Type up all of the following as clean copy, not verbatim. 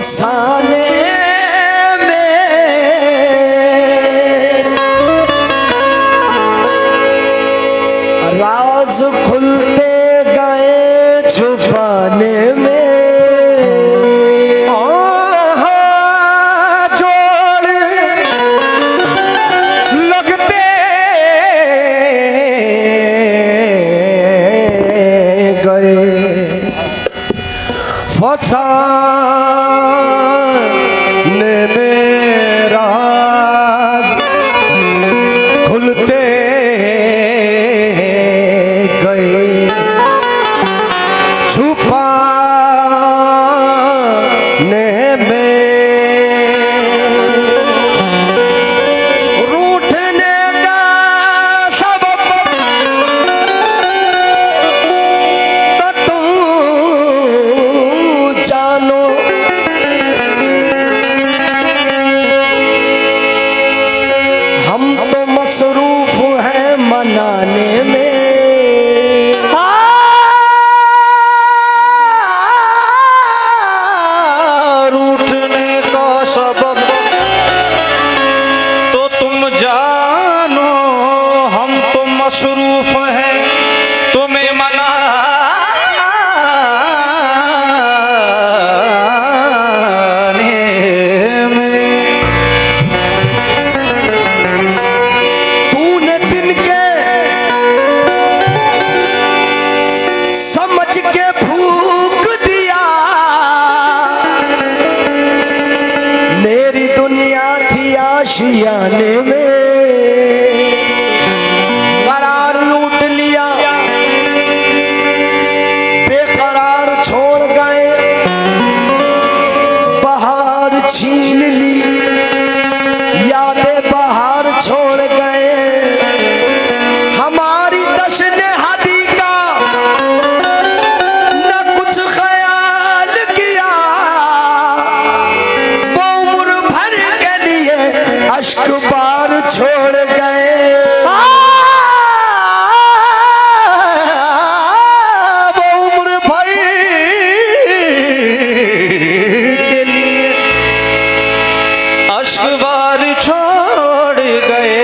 फसाने में राज खुलते गए छुपाने में फसाने में राज खुलते गए छुपाने में रूठने का सबब तो तुम जानो हम तो मसरूफ हैं मनाने में रूठने का सबब तो तुम जानो हम तो मसरूफ हैं तुम्हें मनाने में। तूने दिन के समझ के फूंक दिया मेरी दुनिया थी आशियाने में करार लूट लिया बेकरार छोड़ गए बहार छीन ली यादें बाहर छोड़ गए हमारी दशने हदी का न कुछ ख्याल किया वो उम्र भर के लिए अश्क बार छोड़ गए वो उम्र भर के लिए अश्कबार छोड़ गए।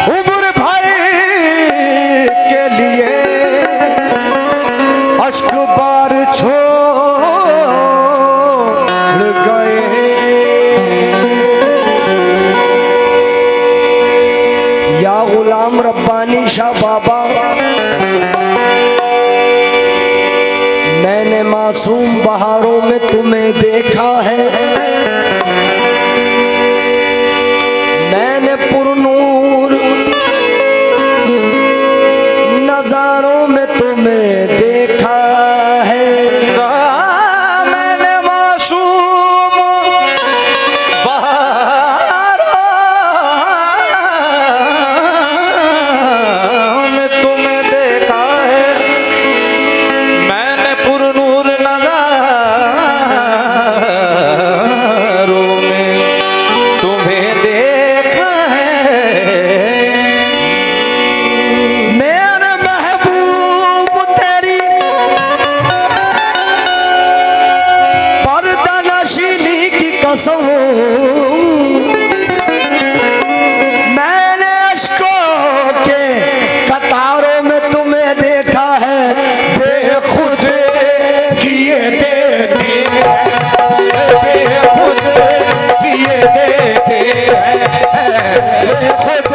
वो उम्र भर के लिए अश्क बार छोड़ गए। या गुलाम रब्बानी शाह बाबा मैंने मासूम बहारों में तुम्हें देखा है मैंने पुरनूर नजारों में तुम्हें देखा है मैंने मासूम बहारों में तुम्हें देखा है मैंने पुरनूर नज़ारों में तुम्हें देखा है। मेरे महबूब तेरी पर्दा नशीनी की कसम मैंने अश्कों के कतारों में तुम्हें देखा है बेखुद किए देते बेखुद किए देते बेखुद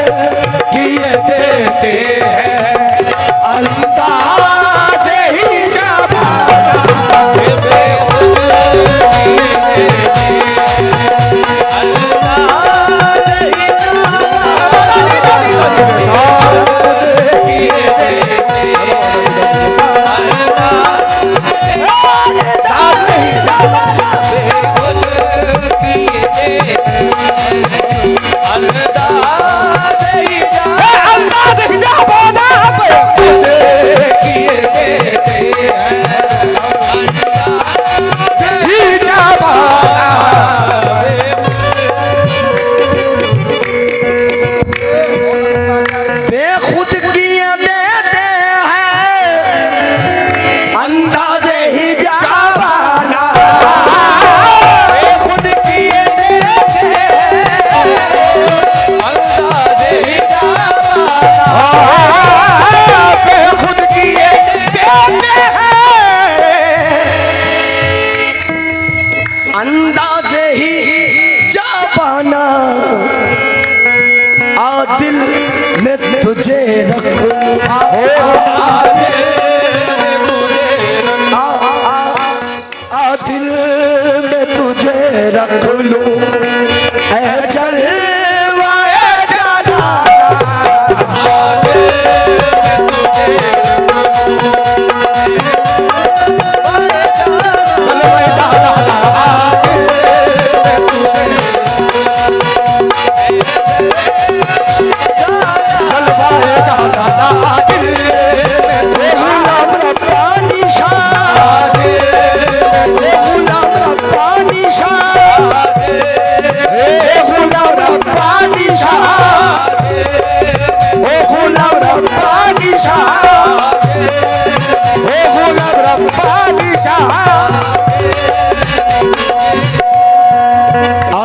किए देते अंदाज़ ही जब तुझे रख लूं, दिल में तुझे रख लूं, ऐ जलवाए जाना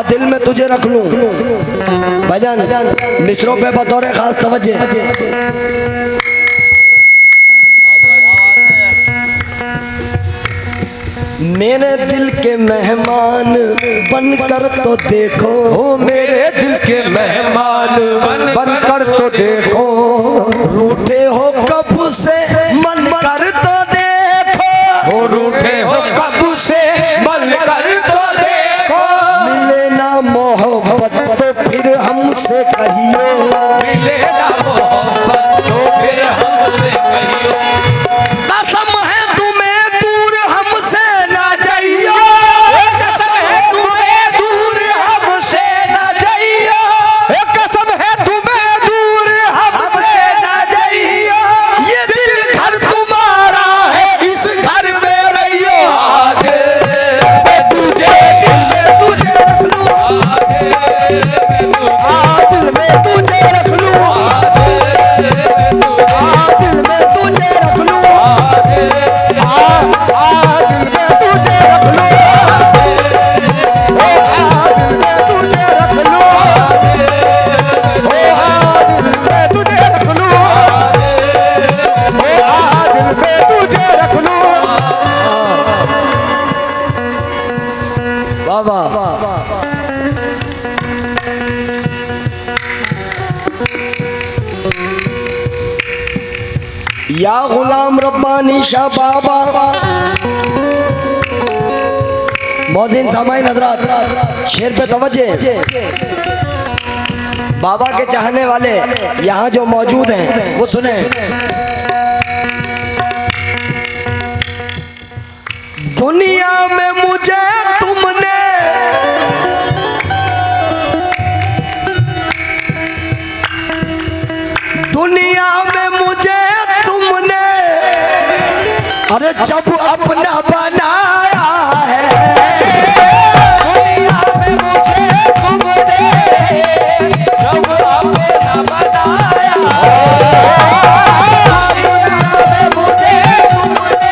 दिल में तुझे रख लूं। भजन मिसरों पे बतौर खास तवज्जो। मेरे दिल के मेहमान बनकर तो देखो, मेरे दिल के मेहमान बनकर तो देखो, रूठे हो कब से मन कर तो देखो, रूठे हो कब से मन कर तो देखो, मिले ना मोहब्बत तो फिर हमसे कहियो, मिले ना मोहब्बत तो फिर हमसे कहियो, कसम है तुम्हें दूर हमसे ना जाइयो, कसम है तुम्हें दूर हमसे ना जाइयो, कसम है तुम्हें दूर हमसे ना जाइयो, ये दिल घर तुम्हारा है इस घर में रहियो, दिल में तुझे रख लूं, दिल में तुझे रख लूं, दिल में तुझे रख लूं, दिल में तुझे रख लूं, दिल में तुझे रख लूं, दिल में तुझे रख लूं, दिल में तुझे रख लूं। वाह वाह, या गुलाम रब्बानी शाह बाबा। मौज़िन सामाइन हज़रात, शेर पे तवज्जो। बाबा के चाहने वाले यहाँ जो मौजूद हैं वो सुने। दुनिया में मुझे तुमने दुनिया में मुझे तुमने अरे जब अपना बनाया है, दुनिया में मुझे तुमने जब अपना बनाया, दुनिया में मुझे तुमने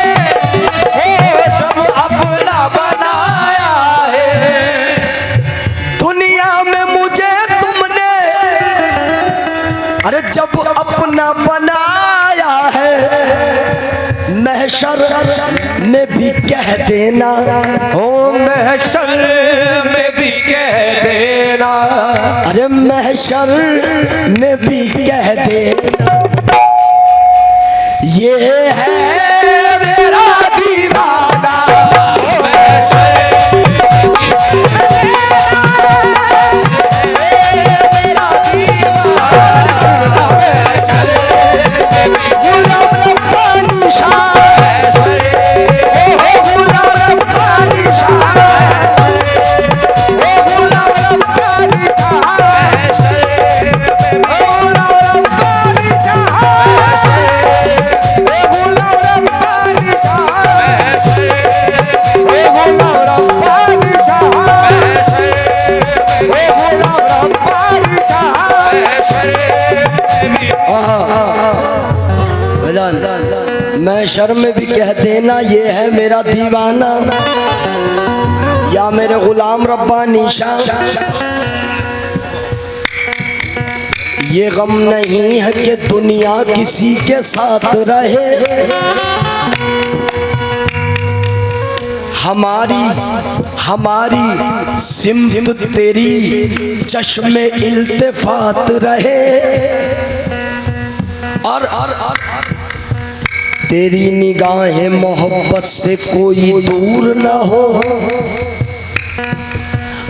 जब अपना बनाया है, दुनिया में मुझे तुमने अरे जब अपना बनाया है, महशर में भी कह देना, हो महशर में भी कह देना, अरे महशर में भी कह देना, ये है मेरा दीवाना, महशर गुलाम रब्बानी शाह, गुलाम रब्बानी शाह, गुलाम रब्बानी शाह, गुलाम रब्बानी शाह, गुलाम रब्बानी शाह, गुलाम रब्बानी शाह, गुलाम रब्बानी शाह। मैं शर्म में भी कह देना, ये है मेरा दीवाना, या मेरे गुलाम रब्बानी शाह। ये गम नहीं है कि दुनिया किसी के साथ रहे, हमारी सिमत तेरी चश्मे इल्तिफात रहे, और तेरी निगाहें मोहब्बत से कोई दूर न हो,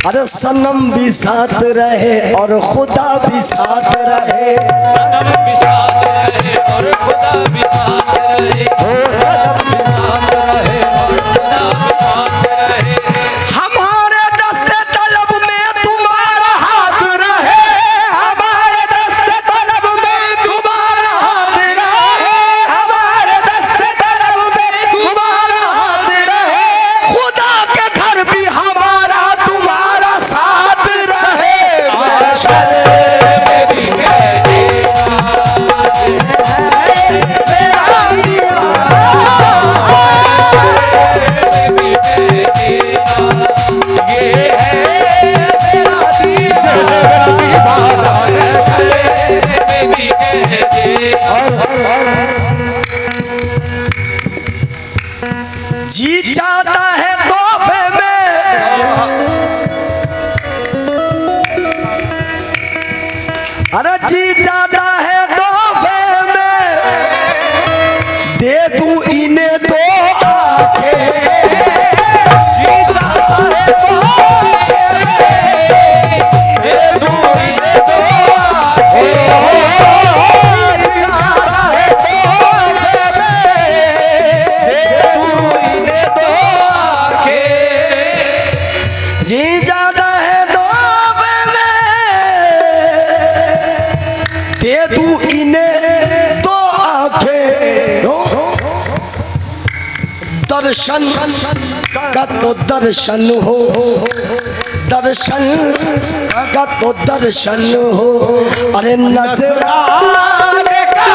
अरे सनम भी साथ रहे और खुदा भी साथ रहे, सनम भी साथ रहे और खुदा भी साथ रहे, ओ सनम भी साथ रहे और खुदा भी साथ रहे। हमारे दस्ते तलब में तुम्हारा हाथ रहे, हमारे दस्ते तलब में तुम्हारा हाथ रहे, हमारे दस्ते तलब में तुम्हारा हाथ रहे। खुदा के घर भी हमारा तुम्हारा साथ रहे। माशर में भी कह देना मेरा दीवाना, माशर में भी कह देना ये है मेरा दीवाना, माशर में भी कह देना। जी चाहता है तोहफे में, अरे जी चाहता है तोहफे में दे दूं इन्हें दो आंखें, जी चाहता है ये दूरी ने दो जी चाहता है तोहफे में दे दूं इन्हें दो आंखें। दर्शन का तो दर्शन हो, दर्शन का तो दर्शन हो, अरे नजराने का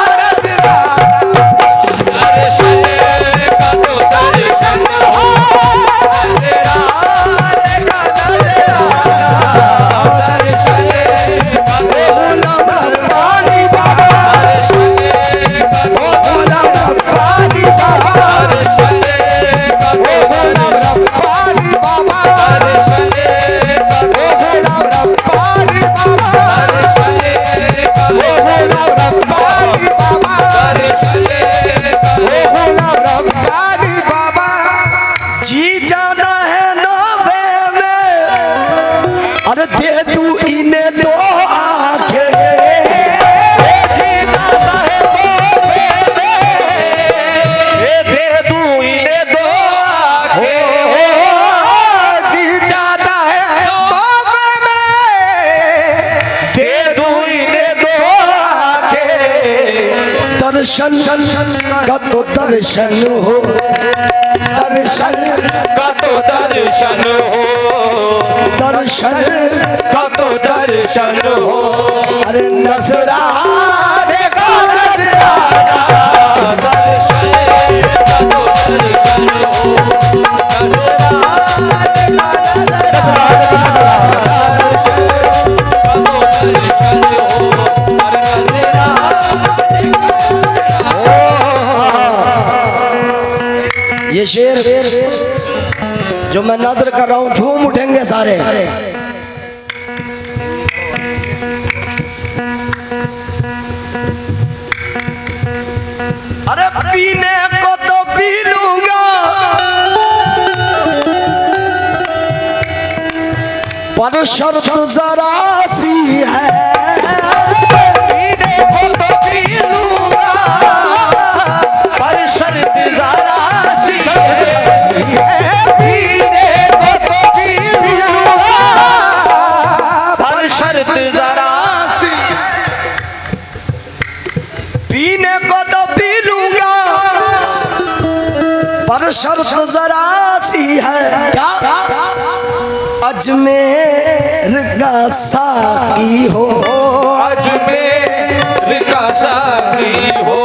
जी जाना है नौवे में, अरे दे तू इन्हें दो आंखें, जी जाता है तोहफे में दे दूं इन्हें दो आंखें, जी जाता है तोहफे में दे दूं इन्हें दो आंखें। दर्शन का तो दर्शन हो, दर्शन का तो दर्शन हो, दर्शन का तो दर्शन हो, अरे नजराने का नजराना, दर्शन का तो दर्शन हो, ये शेर जो मैं नजर कर रहा हूँ झूम उठेंगे सारे। अरे पीने को तो पी लूंगा, पर शर्त जरा सी है, पीने को तो पी लूंगा पर शर्त जरा सी है, पीने को तो पी लूंगा पर शर्त जरा सी, पीने को तो पी लूंगा पर शर्त जरा सी है, क्या अजमेर का साकी हो, अजमेर का साकी हो,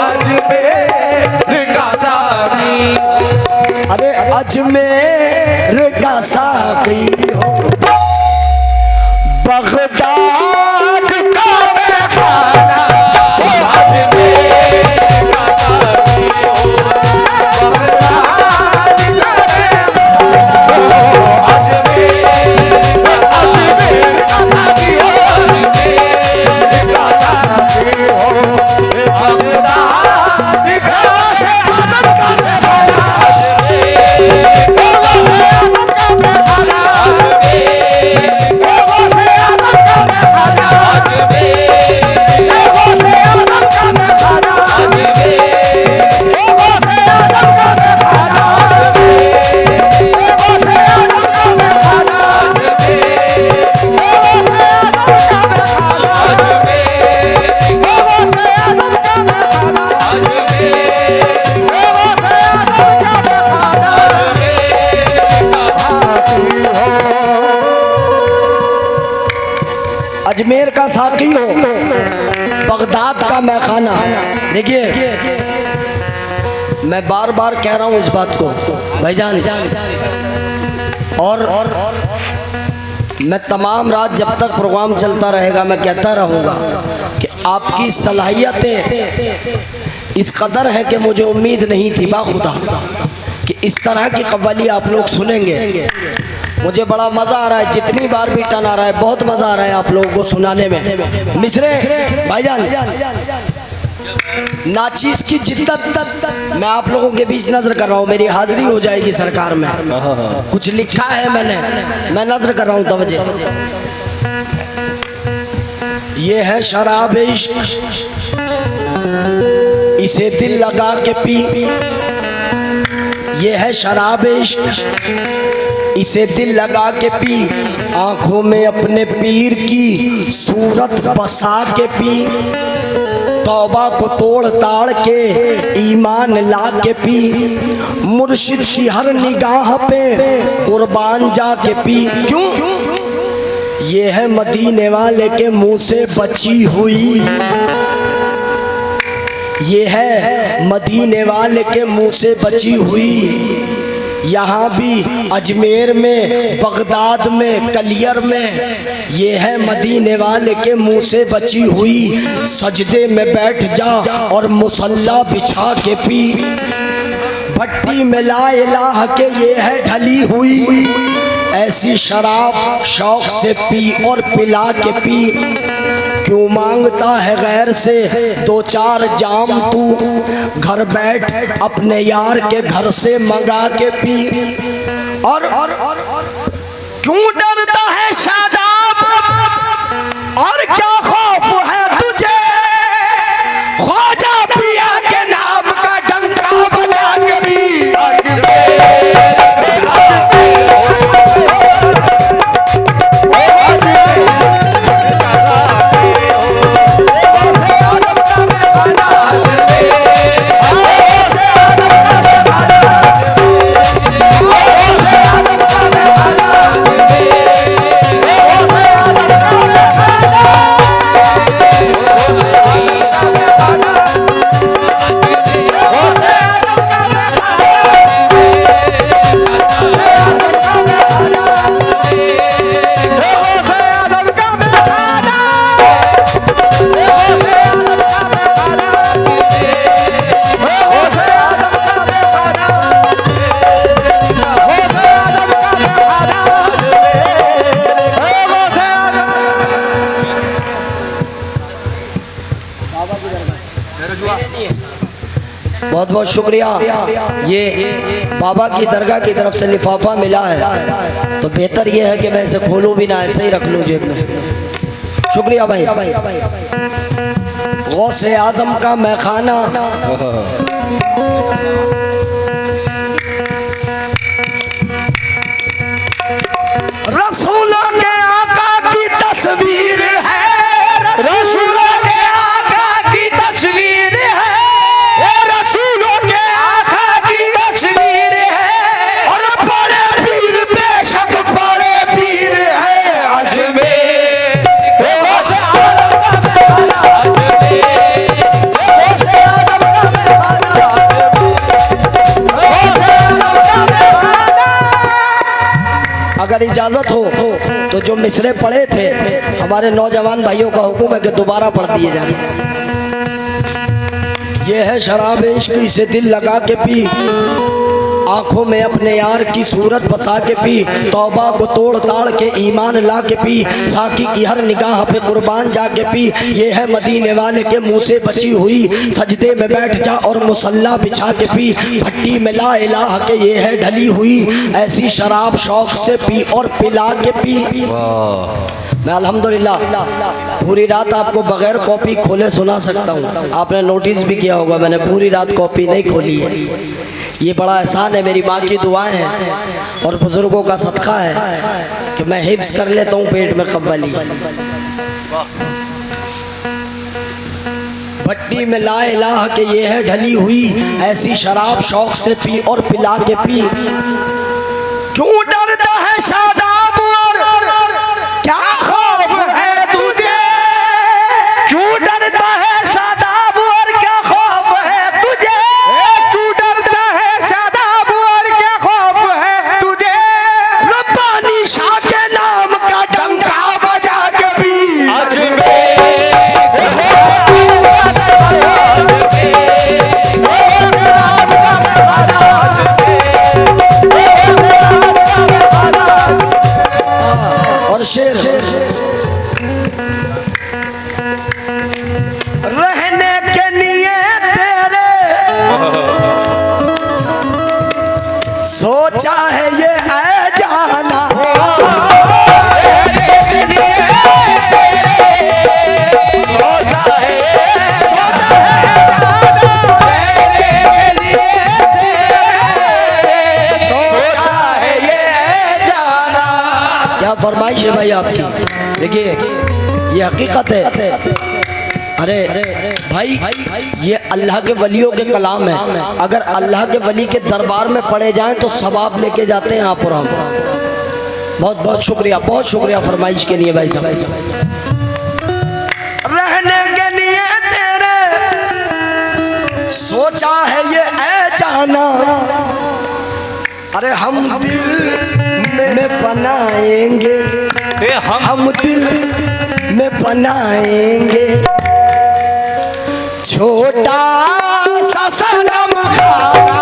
अजमेर का साकी, अरे अजमेर का साकी हो, बगदाद का खाना, अजमेर का साकी हो, बगदाद का साकी हो, साकियों बगदाद का मैखाना। देखिए मैं बार बार कह रहा हूँ इस बात को भाईजान, और मैं तमाम रात जब तक प्रोग्राम चलता रहेगा मैं कहता रहूँगा कि आपकी सलाहियतें इस कदर है कि मुझे उम्मीद नहीं थी बाखुदा कि इस तरह की कव्वाली आप लोग सुनेंगे। मुझे बड़ा मज़ा आ रहा है, जितनी बार भी टन आ रहा है, बहुत मज़ा आ रहा है आप लोगों को सुनाने में। मिसरे भाईजान, नाचीज की जिद्दत मैं आप लोगों के बीच नजर कर रहा हूँ, मेरी हाजिरी हो जाएगी सरकार में। कुछ लिखा है मैंने, मैं नजर कर रहा हूँ तवज्जो। ये है शराब इश्क, इसे दिल लगा के पी। ये है शराब इश्क, इसे दिल लगा के पी। आंखों में अपने पीर की सूरत बसा के पी। तौबा को तोड़ ताड़ के ईमान ला के पी। मुर्शिद की हर निगाह पे कुर्बान जा के पी। क्यों? ये है मदीने वाले के मुंह से बची हुई। ये है मदीने वाले के मुंह से बची हुई। यहाँ भी अजमेर में, बगदाद में, कलियर में, ये है मदीने वाले के मुंह से बची हुई। सजदे में बैठ जा और मुसल्ला बिछा के पी। भट्टी में ला इलाह के ये है ढली हुई। ऐसी शराब शौक से पी और पिला के पी। क्यों मांगता है गैर से दो चार जाम तू। घर बैठ अपने यार के घर से मंगा के पी। और क्यों डरता है शादाब, और क्या खौफ है तुझे। ख्वाजा पिया के नाम का डंका बजा के पी। बहुत बहुत शुक्रिया। ये बाबा की दरगाह की तरफ से लिफाफा मिला है, तो बेहतर ये है कि मैं इसे खोलूं भी ना, ऐसे ही रख लूं जेब में। शुक्रिया भाई। गौसे आजम का मैखाना। रसूलों के आका की तस्वीर है। रसूलों के आका की तस्वीर है। रसूलों के आका की तस्वीर है। और बड़े पीर बेशक बड़े पीर है अजमेर। अगर इजाजत हो तो जो मिसरे पढ़े थे हमारे नौजवान भाइयों का हुक्म है कि दोबारा पढ़ दिए जाए। ये है शराब इश्क, इसे दिल लगा के पी। आंखों में अपने यार की सूरत बसा के पी। तौबा को तोड़ ताड़ के ईमान ला के पी। साकी की हर निगाह पे कुर्बान जाके पी। ये है मदीने वाले के मुंह से बची हुई। सजदे में बैठ जा और मुसल्ला बिछा के पी। भट्टी में ला इलाह के ये है ढली हुई। ऐसी शराब शौक से पी और पिला के पी। मैं अल्हम्दुलिल्लाह पूरी रात आपको बगैर कॉपी खोले सुना सकता हूँ। आपने नोटिस भी किया होगा मैंने पूरी रात कॉपी नहीं खोली है। ये बड़ा एहसान है, मेरी माँ की दुआएं हैं और बुजुर्गों का सदका है कि मैं हिफ्ज कर लेता हूँ पेट में कव्वाली। भट्टी में ला इलाह के ये है ढली हुई। ऐसी शराब शौक से पी और पिला के पी। क्यों डरता है शादाब, और क्या खौफ है तुझे। क्या फरमाइश है भाई आपकी? देखिए ये हकीकत है। अरे भाई ये अल्लाह के वलियों के कलाम है। अगर अल्लाह के वली के दरबार में पढ़े जाएं तो सवाब लेके जाते हैं यहाँ पर हम। बहुत बहुत शुक्रिया, बहुत शुक्रिया फरमाइश के लिए भाई साहब। रहने के लिए तेरे सोचा है ये ऐ जाना, अरे हम दिल में बनाएंगे, हम दिल में बनाएंगे छोटा सा सनम खाना।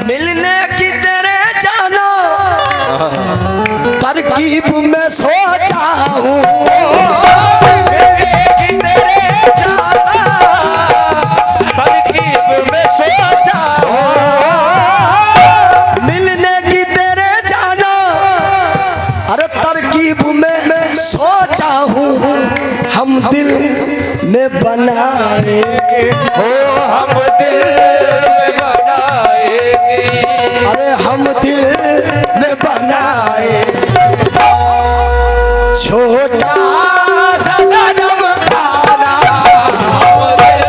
मिलने की तेरे जाना तरकीब में सोचा हूँ, तरकीब में सोचा हूँ, मिलने की तेरे जाना अरे तरकीब में सोचा हूँ, हम दिल में बनाएंगे हो हम दिल में बनाएंगे, अरे हम दिल में बनाए छोटा सा सनम खाना। हम दिल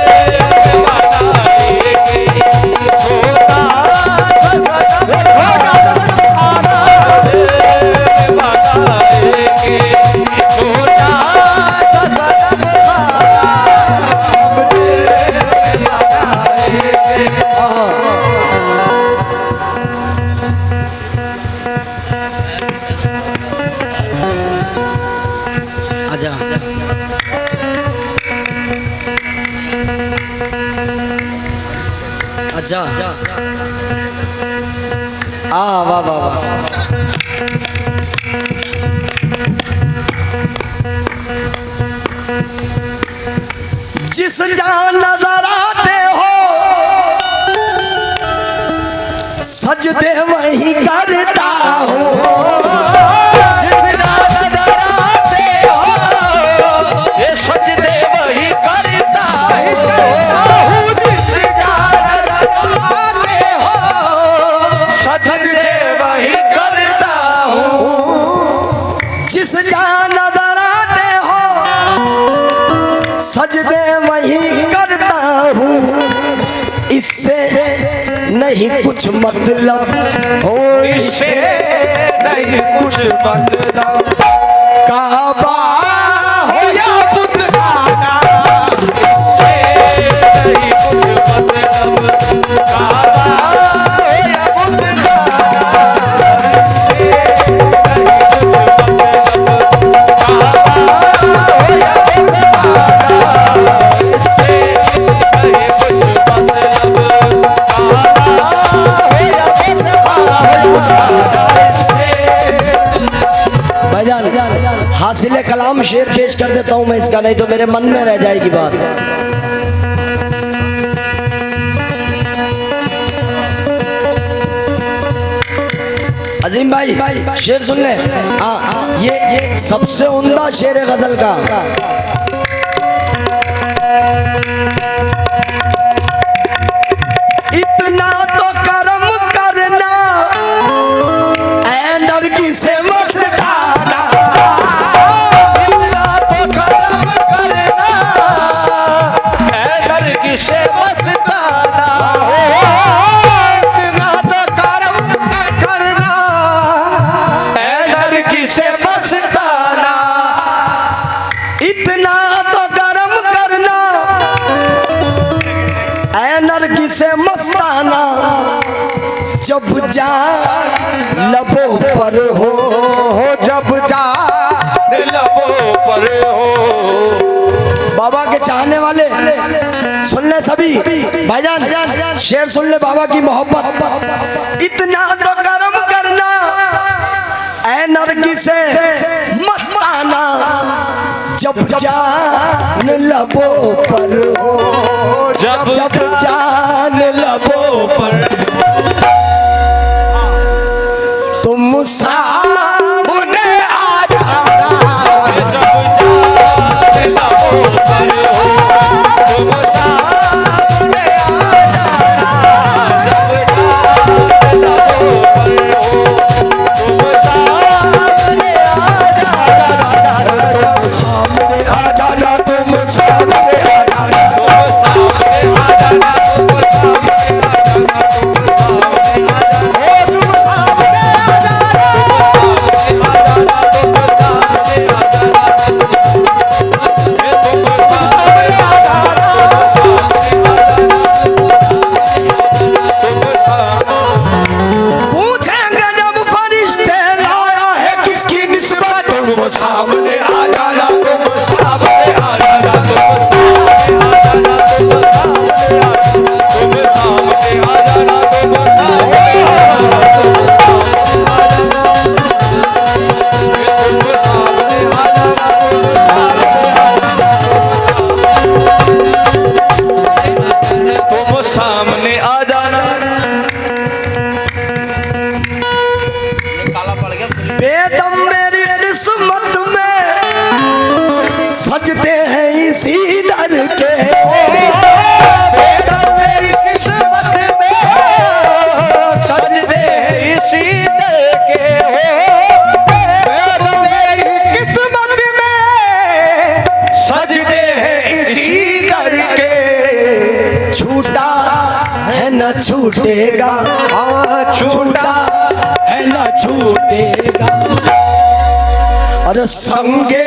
में बनाएंगे छोटा सा सनम खाना, दिल में बनाएंगे छोटा सा सनम खाना, हम दिल में बनाएंगे। आजा अच्छा वाह वाह वाह। जिस जहां नजर आते हो सजदे वही करता हूँ, सजदे वही करता हूँ, जिस जाने हो सजदे वही करता हूँ, जिस जहां नजर आते हो सजदे वही करता हूँ, इससे नहीं कुछ मतलब हो, इससे नहीं कुछ मतलब, काबा हो या बुतखाना, इससे नहीं कुछ मतलब, काबा हो या बुतखाना, इससे नहीं कुछ मतलब, काबा हो या बुतखाना, इससे नहीं कुछ मतलब, काबा हो या बुतखाना, इससे भाईजान हासिल कलाम शेर पेश कर देता हूँ मैं इसका, नहीं तो मेरे मन में रह जाएगी बात। अजीम भाई शेर सुन ले। हाँ ये सबसे उम्दा शेर है गजल का। इतना तो करम करना ऐ नरगी से मस्ताना, इतना तो करम करना है नरगी से मस्ताना, इतना तो करम करना है नरगी से मस्ताना, इतना तो करम करना ऐ नरगी से मस्ताना, जब जा लबों पर हो, जब जा लबों पर हो, बाबा के चाहने वाले सुन ले सभी भाईजान, शेर सुन ले बाबा की मोहब्बत। इतना तो करम करना ऐ नरगी से मस्ताना, जब जान लबों पर हो, जब जब जान लबों पर छूटेगा, छूटा है न छूटेगा। अरे संगे